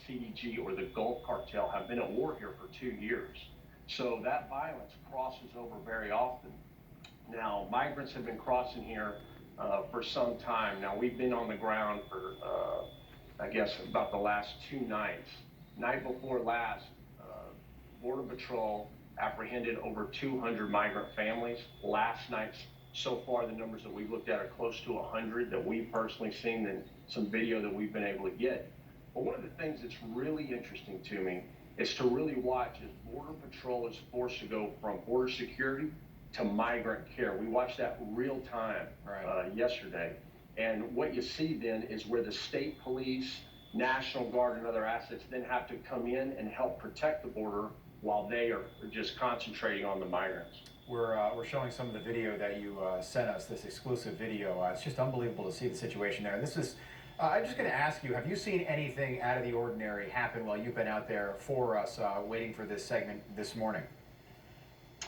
CDG or the Gulf Cartel have been at war here for 2 years. So that violence crosses over very often. Now, migrants have been crossing here for some time. Now, we've been on the ground for, I guess, about the last 2 nights. Night before last, Border Patrol apprehended over 200 migrant families. Last night, so far, the numbers that we've looked at are close to 100 that we've personally seen and some video that we've been able to get. But one of the things that's really interesting to me is to really watch as Border Patrol is forced to go from border security to migrant care. We watched that real time yesterday. And what you see then is where the state police, National Guard, and other assets then have to come in and help protect the border while they are just concentrating on the migrants. We're showing some of the video that you sent us, this exclusive video. It's just unbelievable to see the situation there. And this is, I'm just going to ask you, have you seen anything out of the ordinary happen while you've been out there for us, waiting for this segment this morning?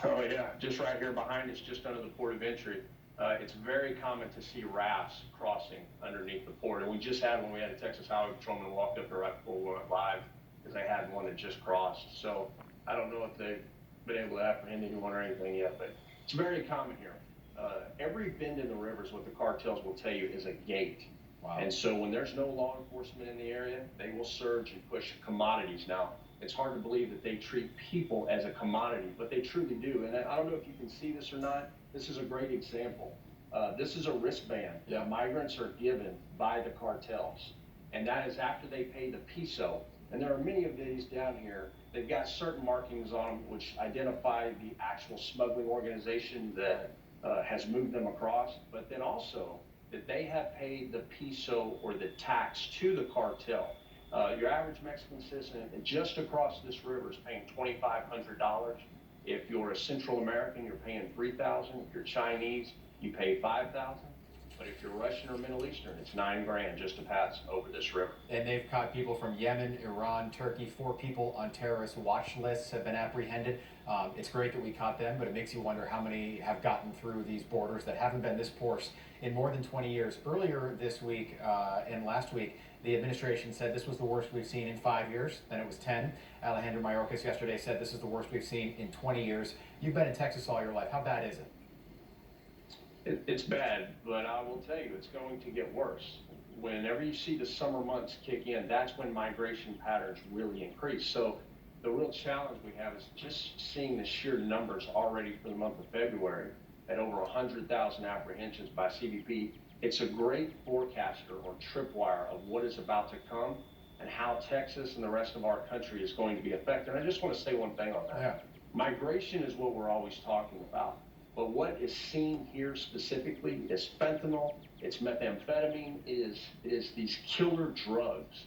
Oh yeah, just right here behind us, just under the port of entry. It's very common to see rafts crossing underneath the port. And we just had one. We had a Texas Highway Patrolman walked up there right before we went live because they had one that just crossed. So I don't know if they've been able to apprehend anyone or anything yet, but it's very common here. Every bend in the rivers, what the cartels will tell you, is a gate. Wow. And so when there's no law enforcement in the area, they will surge and push commodities. Now, it's hard to believe that they treat people as a commodity, but they truly do. And I don't know if you can see this or not. This is a great example. This is a wristband that migrants are given by the cartels. And that is after they pay the piso. And there are many of these down here. They've got certain markings on them which identify the actual smuggling organization that has moved them across, but then also that they have paid the piso or the tax to the cartel. Your average Mexican citizen just across this river is paying $2,500. If you're a Central American, you're paying $3,000. If you're Chinese, you pay $5,000. But if you're Russian or Middle Eastern, it's $9 grand just to pass over this river. And they've caught people from Yemen, Iran, Turkey. 4 people on terrorist watch lists have been apprehended. It's great that we caught them, but it makes you wonder how many have gotten through these borders that haven't been this porous in more than 20 years. Earlier this week and last week, the administration said this was the worst we've seen in 5 years. Then it was 10. Alejandro Mayorkas yesterday said this is the worst we've seen in 20 years. You've been in Texas all your life. How bad is it? It's bad, but I will tell you, it's going to get worse. Whenever you see the summer months kick in, that's when migration patterns really increase. So the real challenge we have is just seeing the sheer numbers already for the month of February at over 100,000 apprehensions by CBP. It's a great forecaster or tripwire of what is about to come and how Texas and the rest of our country is going to be affected. And I just want to say one thing on that. Yeah. Migration is what we're always talking about. But what is seen here specifically is fentanyl, it's methamphetamine, it is these killer drugs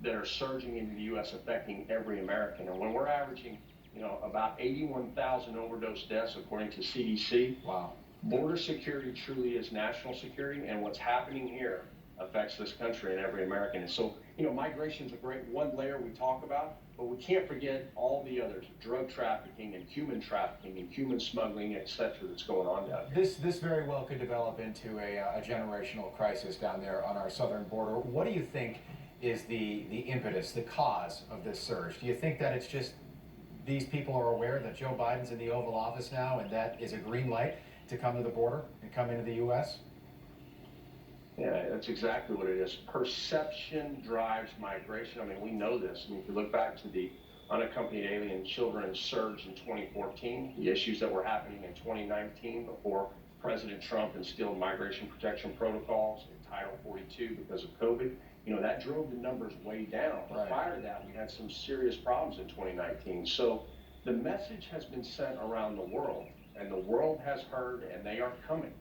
that are surging into the U.S. affecting every American. And when we're averaging, about 81,000 overdose deaths according to CDC, wow. Border security truly is national security, and what's happening here affects this country and every American. And so, migration is a great one layer we talk about, but we can't forget all the others: drug trafficking and human smuggling, et cetera, that's going on down here. This very well could develop into a generational crisis down there on our southern border. What do you think is the impetus, the cause of this surge? Do you think that it's just these people are aware that Joe Biden's in the Oval Office now and that is a green light to come to the border and come into the U.S.? Yeah, that's exactly what it is. Perception drives migration. I mean, we know this. I mean, if you look back to the unaccompanied alien children surge in 2014, the issues that were happening in 2019 before President Trump instilled migration protection protocols in Title 42 because of COVID, that drove the numbers way down. But prior to that, we had some serious problems in 2019. So the message has been sent around the world, and the world has heard, and they are coming.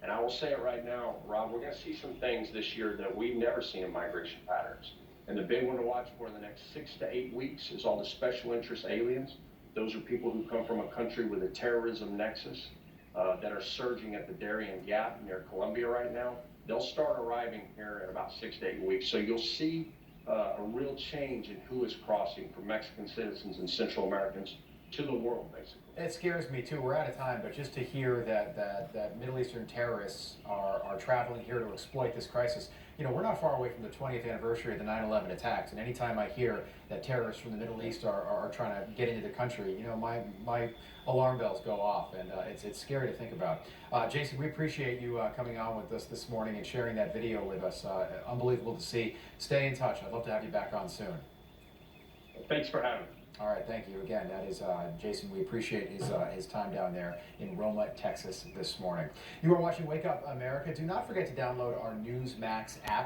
And I will say it right now, Rob, we're going to see some things this year that we've never seen in migration patterns. And the big one to watch for in the next 6 to 8 weeks is all the special interest aliens. Those are people who come from a country with a terrorism nexus that are surging at the Darien Gap near Colombia right now. They'll start arriving here in about 6 to 8 weeks. So you'll see a real change in who is crossing from Mexican citizens and Central Americans to the world, basically. It scares me too. We're out of time, but just to hear that Middle Eastern terrorists are traveling here to exploit this crisis, you know, we're not far away from the 20th anniversary of the 9/11 attacks, and anytime I hear that terrorists from the Middle East are trying to get into the country, you know, my alarm bells go off, and it's scary to think about. Jason, we appreciate you coming on with us this morning and sharing that video with us. Unbelievable to see. Stay in touch. I'd love to have you back on soon. Thanks for having me. All right, thank you again. That is Jason. We appreciate his time down there in Roma, Texas this morning. You are watching Wake Up America. Do not forget to download our Newsmax app.